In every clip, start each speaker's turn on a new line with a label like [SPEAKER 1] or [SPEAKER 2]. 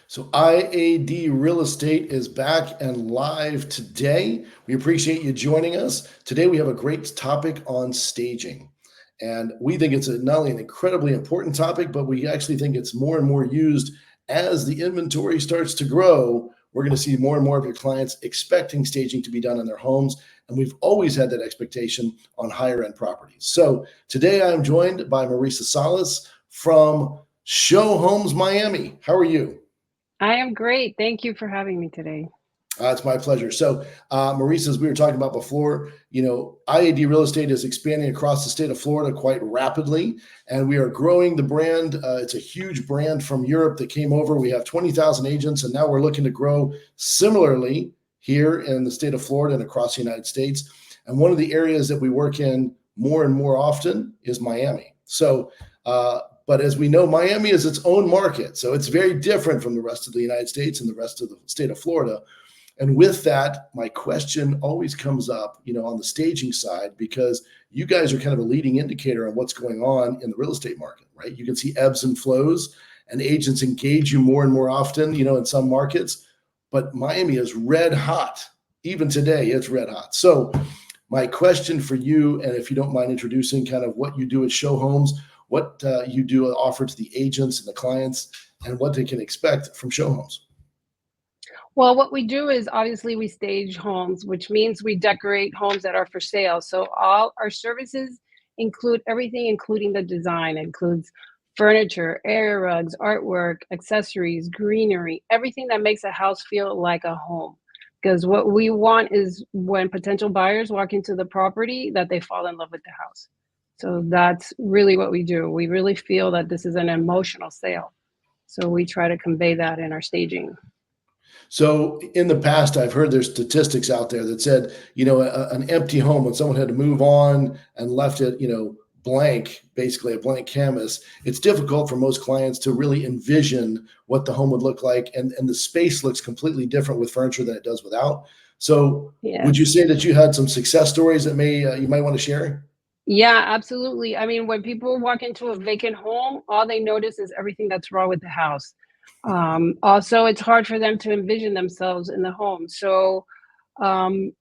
[SPEAKER 1] So IAD Real Estate is back and live today. We appreciate you joining us. Today we have a great topic on staging. And we think it's not only an incredibly important topic, but we actually think it's more and more used as the inventory starts to grow. We're going to see more and more of your clients expecting staging to be done in their homes. And we've always had that expectation on higher end properties. So today I'm joined by Marisa Salas from Showhomes Miami. How are you?
[SPEAKER 2] I am great. Thank you for having me today.
[SPEAKER 1] It's my pleasure. So, Marisa, as we were talking about before, IAD Real Estate is expanding across the state of Florida quite rapidly, and we are growing the brand. It's a huge brand from Europe that came over. We have 20,000 agents, and now we're looking to grow similarly here in the state of Florida and across the United States. And one of the areas that we work in more and more often is Miami. So, but as we know, Miami is its own market. So it's very different from the rest of the United States and the rest of the state of Florida. And with that, my question always comes up, on the staging side, because you guys are kind of a leading indicator on what's going on in the real estate market, right? You can see ebbs and flows, and agents engage you more and more often, in some markets. But Miami is red hot. Even today, it's red hot. So my question for you, and if you don't mind introducing kind of what you do at Showhomes, what you do offer to the agents and the clients, and what they can expect from Showhomes.
[SPEAKER 2] Well, what we do is obviously we stage homes, which means we decorate homes that are for sale. So all our services include everything, including the design. It includes furniture, area rugs, artwork, accessories, greenery, everything that makes a house feel like a home. Because what we want is when potential buyers walk into the property, that they fall in love with the house. So that's really what we do. We really feel that this is an emotional sale. So we try to convey that in our staging.
[SPEAKER 1] So in the past, I've heard there's statistics out there that said, an empty home, when someone had to move on and left it, blank, basically a blank canvas, it's difficult for most clients to really envision what the home would look like. And the space looks completely different with furniture than it does without. So would you say that you had some success stories that you might want to share?
[SPEAKER 2] Yeah, absolutely. I mean, when people walk into a vacant home, all they notice is everything that's wrong with the house. Also, it's hard for them to envision themselves in the home. So um,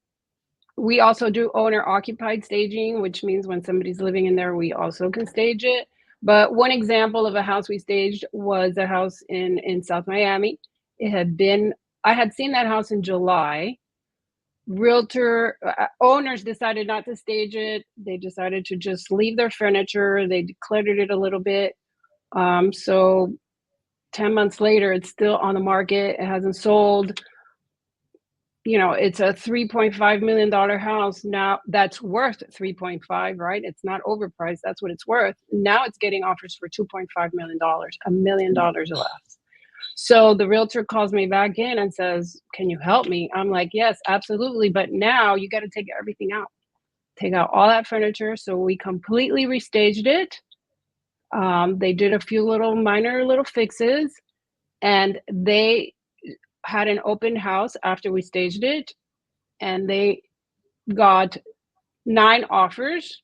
[SPEAKER 2] we also do owner occupied staging, which means when somebody's living in there, we also can stage it. But one example of a house we staged was a house in South Miami. I had seen that house in July. Realtor owners decided not to stage it. They decided to just leave their furniture. They decluttered it a little bit. So 10 months later, it's still on the market. It hasn't sold. It's a $3.5 million house now that's worth 3.5, right? It's not overpriced. That's what it's worth. Now it's getting offers for $2.5 million, $1 million or less. So the realtor calls me back in and says, "Can you help me?" I'm like, "Yes, absolutely. But now you got to take everything out. Take out all that furniture." So we completely restaged it. They did a few minor little fixes, and they had an open house after we staged it, and they got 9 offers,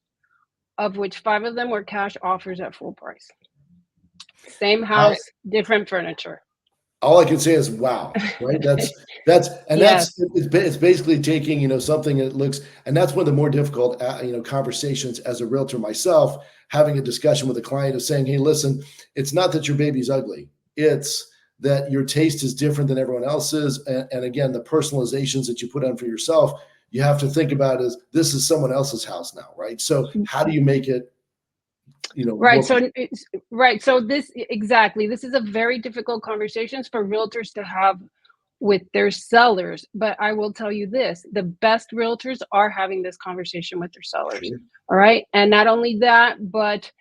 [SPEAKER 2] of which 5 of them were cash offers at full price. Same house, different furniture.
[SPEAKER 1] All I can say is wow, right?
[SPEAKER 2] Yes.
[SPEAKER 1] It's basically taking, something that looks, and that's one of the more difficult, conversations as a realtor myself, having a discussion with a client of saying, hey, listen, it's not that your baby's ugly. It's that your taste is different than everyone else's. And again, the personalizations that you put on for yourself, you have to think about is this is someone else's house now, right? So how do you make it,
[SPEAKER 2] Right. So this is a very difficult conversations for realtors to have with their sellers. But I will tell you this, the best realtors are having this conversation with their sellers. All right. And not only that, but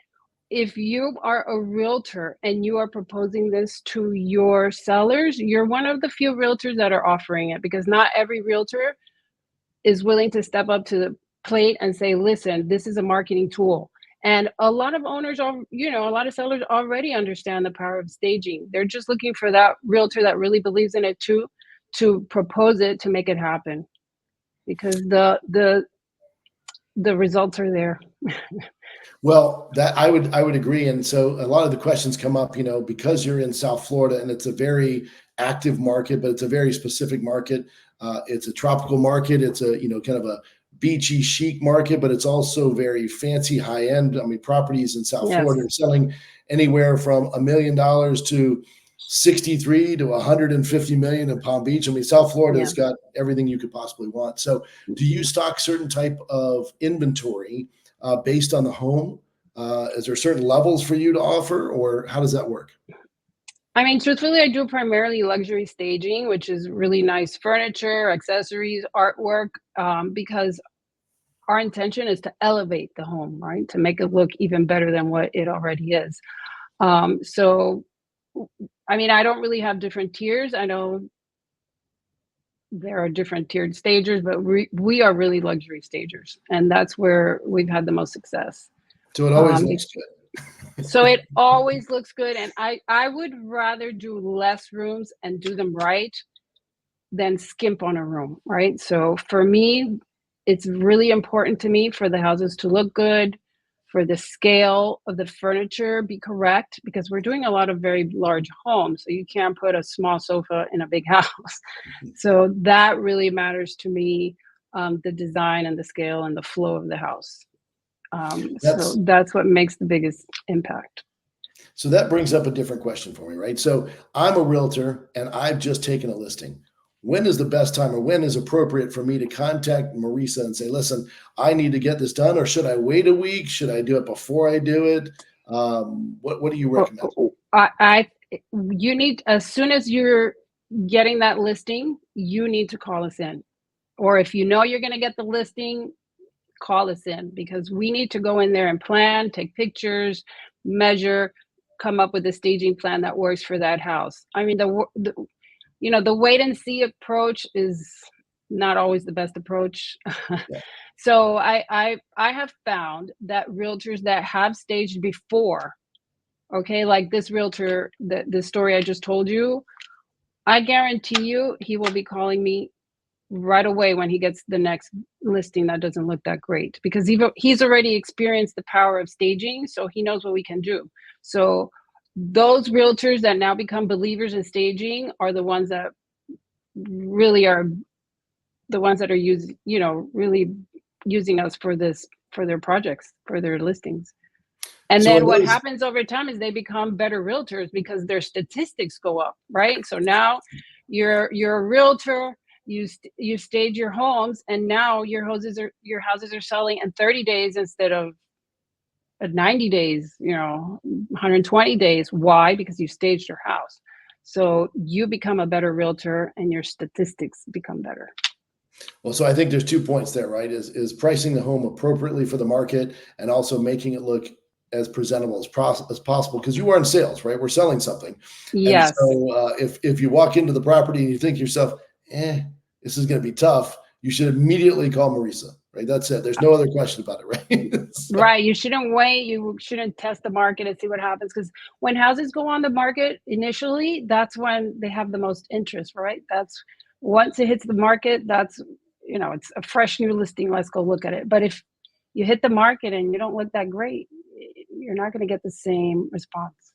[SPEAKER 2] if you are a realtor and you are proposing this to your sellers, you're one of the few realtors that are offering it, because not every realtor is willing to step up to the plate and say, listen, this is a marketing tool. And a lot of owners are, a lot of sellers already understand the power of staging. They're just looking for that realtor that really believes in it too, to propose it, to make it happen, because the results are there.
[SPEAKER 1] Well, that I would agree. And so a lot of the questions come up, because you're in South Florida and it's a very active market, but it's a very specific market. It's a tropical market. It's a, kind of a beachy chic market, but it's also very fancy, high end. I mean, properties in South Florida
[SPEAKER 2] Yes.
[SPEAKER 1] are selling anywhere from $1 million to 63 to 150 million in Palm Beach. I mean, South Florida
[SPEAKER 2] Yeah.
[SPEAKER 1] has got everything you could possibly want. So do you stock certain type of inventory based on the home? Is there certain levels for you to offer, or how does that work?
[SPEAKER 2] I mean, truthfully, I do primarily luxury staging, which is really nice furniture, accessories, artwork, because our intention is to elevate the home, right? To make it look even better than what it already is. So, I mean, I don't really have different tiers. I know there are different tiered stagers, but we are really luxury stagers, and that's where we've had the most success.
[SPEAKER 1] So it always
[SPEAKER 2] Um,
[SPEAKER 1] looks
[SPEAKER 2] so
[SPEAKER 1] good.
[SPEAKER 2] it always looks good, and I would rather do less rooms and do them right than skimp on a room, right? So for me, it's really important to me for the houses to look good, for the scale of the furniture be correct, because we're doing a lot of very large homes, so you can't put a small sofa in a big house. So that really matters to me, the design and the scale and the flow of the house. So
[SPEAKER 1] That's
[SPEAKER 2] that's what makes the biggest impact.
[SPEAKER 1] So that brings up a different question for me, right? So I'm a realtor and I've just taken a listing. When is the best time, or when is appropriate for me to contact Marisa and say, listen, I need to get this done, or should I wait a week? Should I do it before I do it? What do you
[SPEAKER 2] Oh,
[SPEAKER 1] recommend?
[SPEAKER 2] I you need, as soon as you're getting that listing, you need to call us in. Or if you know you're going to get the listing, call us in, because we need to go in there and plan, take pictures, measure, come up with a staging plan that works for that house. I mean, the wait and see approach is not always the best approach.
[SPEAKER 1] Yeah.
[SPEAKER 2] So I have found that realtors that have staged before, okay, like this realtor, the story I just told you, I guarantee you he will be calling me right away when he gets the next listing that doesn't look that great, because he's already experienced the power of staging, so he knows what we can do. So those realtors that now become believers in staging are the ones that really are the ones that are really using us for this, for their projects, for their listings. And
[SPEAKER 1] So
[SPEAKER 2] then
[SPEAKER 1] in
[SPEAKER 2] what
[SPEAKER 1] those,
[SPEAKER 2] happens over time is they become better realtors because their statistics go up, right? So now you're a realtor, you stage your homes, and now your houses are selling in 30 days instead of 90 days, 120 days. Why? Because you staged your house. So you become a better realtor and your statistics become better.
[SPEAKER 1] so I think there's 2 points there, right? Is pricing the home appropriately for the market, and also making it look as presentable as possible, because you are in sales, right? We're selling something. And
[SPEAKER 2] Yes.
[SPEAKER 1] so if you walk into the property and you think to yourself, this is going to be tough, you should immediately call Marisa, right? That's it. There's no other question about it, right? So,
[SPEAKER 2] Right, you shouldn't wait, you shouldn't test the market and see what happens, because when houses go on the market initially, that's when they have the most interest, right? That's once it hits the market, it's a fresh new listing, let's go look at it. But if you hit the market and you don't look that great, you're not gonna get the same response.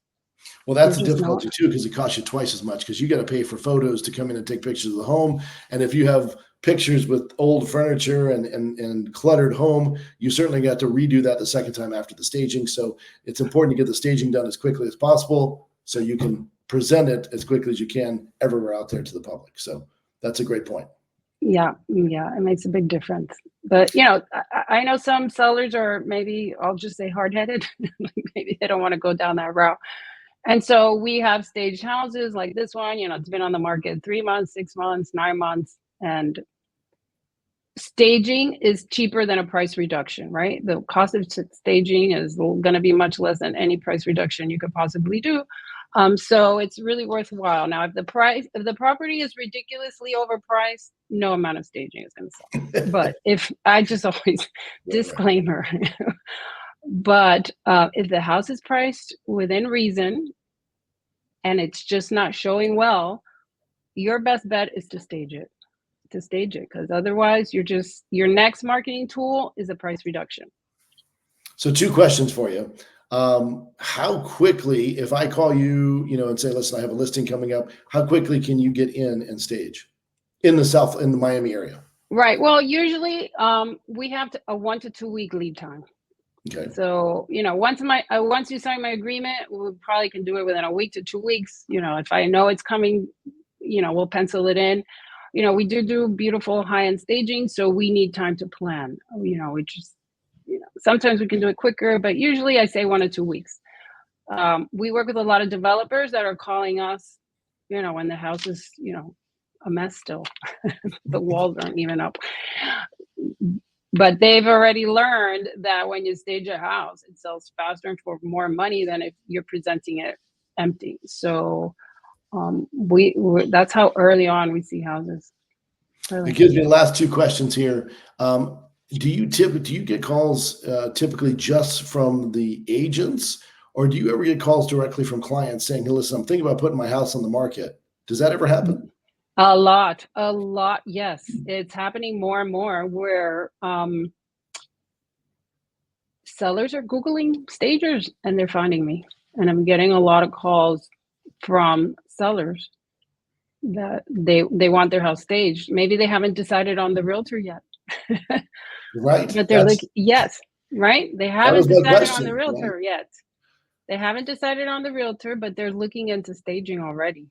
[SPEAKER 1] well, that's
[SPEAKER 2] There's
[SPEAKER 1] the
[SPEAKER 2] just no.
[SPEAKER 1] difficulty too, because it costs you twice as much, because you got to pay for photos to come in and take pictures of the home. And if you have pictures with old furniture and cluttered home, you certainly got to redo that the second time after the staging. So it's important to get the staging done as quickly as possible so you can present it as quickly as you can everywhere out there to the public. So that's a great point.
[SPEAKER 2] Yeah, yeah, it makes a big difference. But, I know some sellers are, maybe I'll just say, hard-headed. Maybe they don't wanna go down that route. And so we have staged houses like this one, it's been on the market 3 months, 6 months, 9 months, and staging is cheaper than a price reduction, right? The cost of staging is going to be much less than any price reduction you could possibly do. So it's really worthwhile. Now, if the property is ridiculously overpriced, no amount of staging is going to sell. But if I just always
[SPEAKER 1] Right, right.
[SPEAKER 2] disclaimer, but if the house is priced within reason and it's just not showing well, your best bet is to stage it, because otherwise your next marketing tool is a price reduction.
[SPEAKER 1] So 2 questions for you. How quickly, if I call you, and say, listen, I have a listing coming up, how quickly can you get in and stage in the Miami area?
[SPEAKER 2] Right. Well, usually we have a 1 to 2 week lead time.
[SPEAKER 1] Okay.
[SPEAKER 2] So, once you sign my agreement, we probably can do it within a week to 2 weeks. If I know it's coming, we'll pencil it in. We do beautiful high-end staging, so we need time to plan. We just, sometimes we can do it quicker, but usually I say 1 to 2 weeks. We work with a lot of developers that are calling us, when the house is, a mess still. The walls aren't even up. But they've already learned that when you stage a house, it sells faster and for more money than if you're presenting it empty. So we that's how early on we see houses.
[SPEAKER 1] It
[SPEAKER 2] Really.
[SPEAKER 1] gives me the last two questions here. Do you get calls typically just from the agents, or do you ever get calls directly from clients saying, "Hey, listen, I'm thinking about putting my house on the market"? Does that ever happen?
[SPEAKER 2] A lot. Yes, it's happening more and more where sellers are Googling stagers and they're finding me. And I'm getting a lot of calls from sellers that they want their house staged. Maybe they haven't decided on the realtor yet.
[SPEAKER 1] Right.
[SPEAKER 2] But they're like, yes, right? They
[SPEAKER 1] That
[SPEAKER 2] haven't
[SPEAKER 1] was my
[SPEAKER 2] decided on the
[SPEAKER 1] question. Right.
[SPEAKER 2] realtor yet. They haven't decided on the realtor, but they're looking into staging already,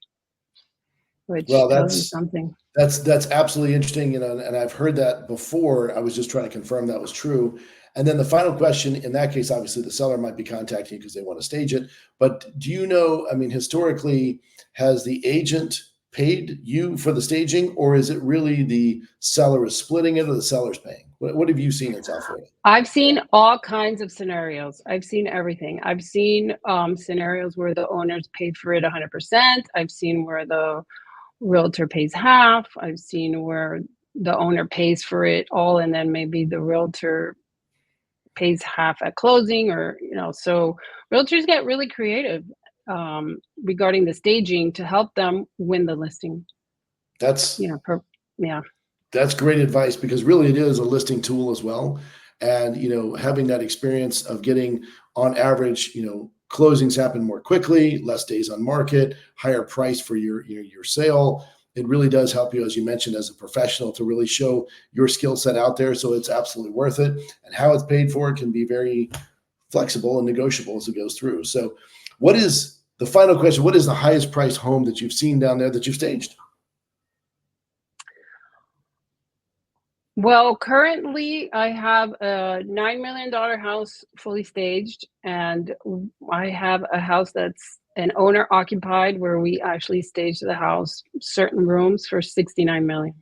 [SPEAKER 2] which
[SPEAKER 1] Well,
[SPEAKER 2] tells you something.
[SPEAKER 1] that's absolutely interesting, and I've heard that before. I was just trying to confirm that was true. And then the final question, in that case, obviously the seller might be contacting you because they want to stage it. But do you know, I mean, historically, has the agent paid you for the staging, or is it really the seller is splitting it or the seller's paying? What have you seen in South Florida?
[SPEAKER 2] I've seen all kinds of scenarios. I've seen everything. I've seen scenarios where the owners paid for it 100%. I've seen where the realtor pays half. I've seen where the owner pays for it all and then maybe the realtor pays half at closing, or so realtors get really creative regarding the staging to help them win the listing.
[SPEAKER 1] That's
[SPEAKER 2] Yeah.
[SPEAKER 1] That's great advice, because really it is a listing tool as well. And, having that experience of getting, on average, closings happen more quickly, less days on market, higher price for your sale. It really does help you, as you mentioned, as a professional, to really show your skill set out there. So it's absolutely worth it. And how it's paid for can be very flexible and negotiable as it goes through. So, what is the final question? What is the highest priced home that you've seen down there that you've staged?
[SPEAKER 2] Well, currently I have a $9 million house fully staged, and I have a house that's an owner occupied where we actually staged the house, certain rooms for 69 million.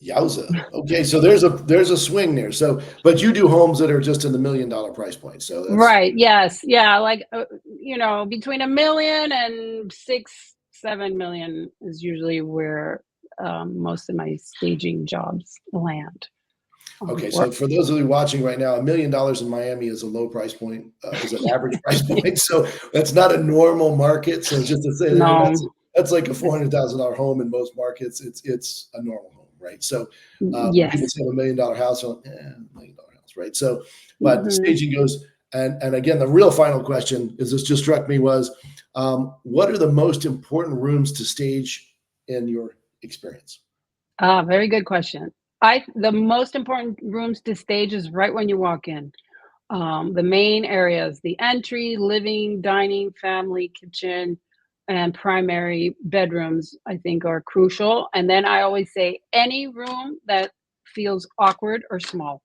[SPEAKER 1] Yowza. Okay, so there's a swing there. So, but you do homes that are just in the $1 million price point. So that's
[SPEAKER 2] Right. Yes. Yeah. Like, between 1 million and 6, 7 million is usually where most of my staging jobs land.
[SPEAKER 1] okay.
[SPEAKER 2] Or
[SPEAKER 1] So for those of you watching right now, $1 million in Miami is a low price point, is an average price point. So that's not a normal market. So just to say that, and
[SPEAKER 2] no.
[SPEAKER 1] that's like a $400,000 home in most markets. It's a normal home, right? So when people
[SPEAKER 2] Yes.
[SPEAKER 1] say $1 million house, they're like, $1 million house, right? So, but
[SPEAKER 2] Mhm.
[SPEAKER 1] staging goes, and again, the real final question is, this just struck me, was, what are the most important rooms to stage in your experience?
[SPEAKER 2] Very good question. The most important rooms to stage is right when you walk in. The main areas, the entry, living, dining, family, kitchen, and primary bedrooms, I think are crucial. And then I always say any room that feels awkward or small,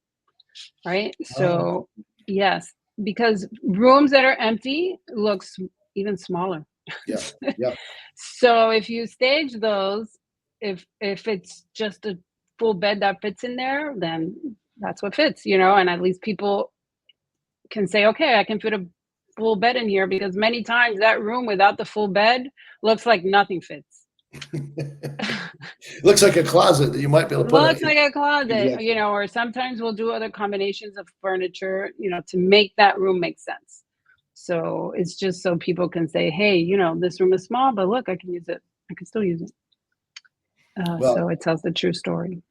[SPEAKER 2] right?
[SPEAKER 1] Oh,
[SPEAKER 2] So, yes, because rooms that are empty looks even smaller.
[SPEAKER 1] yeah, yeah.
[SPEAKER 2] So if you stage those, if it's just a full bed that fits in there, then that's what fits, and at least people can say, okay, I can fit a full bed in here, because many times that room without the full bed looks like nothing fits.
[SPEAKER 1] Looks like a closet that you might be able to put
[SPEAKER 2] Looks
[SPEAKER 1] a
[SPEAKER 2] like a closet,
[SPEAKER 1] exactly.
[SPEAKER 2] or sometimes we'll do other combinations of furniture, to make that room make sense. So it's just so people can say, hey, this room is small, but look, I can use it. I can still use it. So
[SPEAKER 1] Well,
[SPEAKER 2] it tells the true story.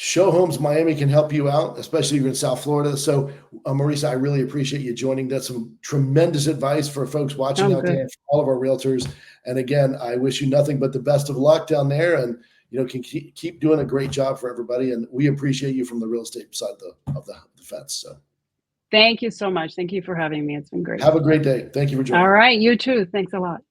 [SPEAKER 1] Showhomes Miami can help you out, especially if you're in South Florida. So, Marisa, I really appreciate you joining. That's some tremendous advice for folks watching
[SPEAKER 2] Oh,
[SPEAKER 1] out there,
[SPEAKER 2] good.
[SPEAKER 1] and for all of our realtors. And again, I wish you nothing but the best of luck down there, and can keep doing a great job for everybody. And we appreciate you from the real estate side of the fence. So,
[SPEAKER 2] Thank you so much. Thank you for having me. It's been great.
[SPEAKER 1] have a great day. Thank you for
[SPEAKER 2] All
[SPEAKER 1] joining.
[SPEAKER 2] right. You too. Thanks a lot.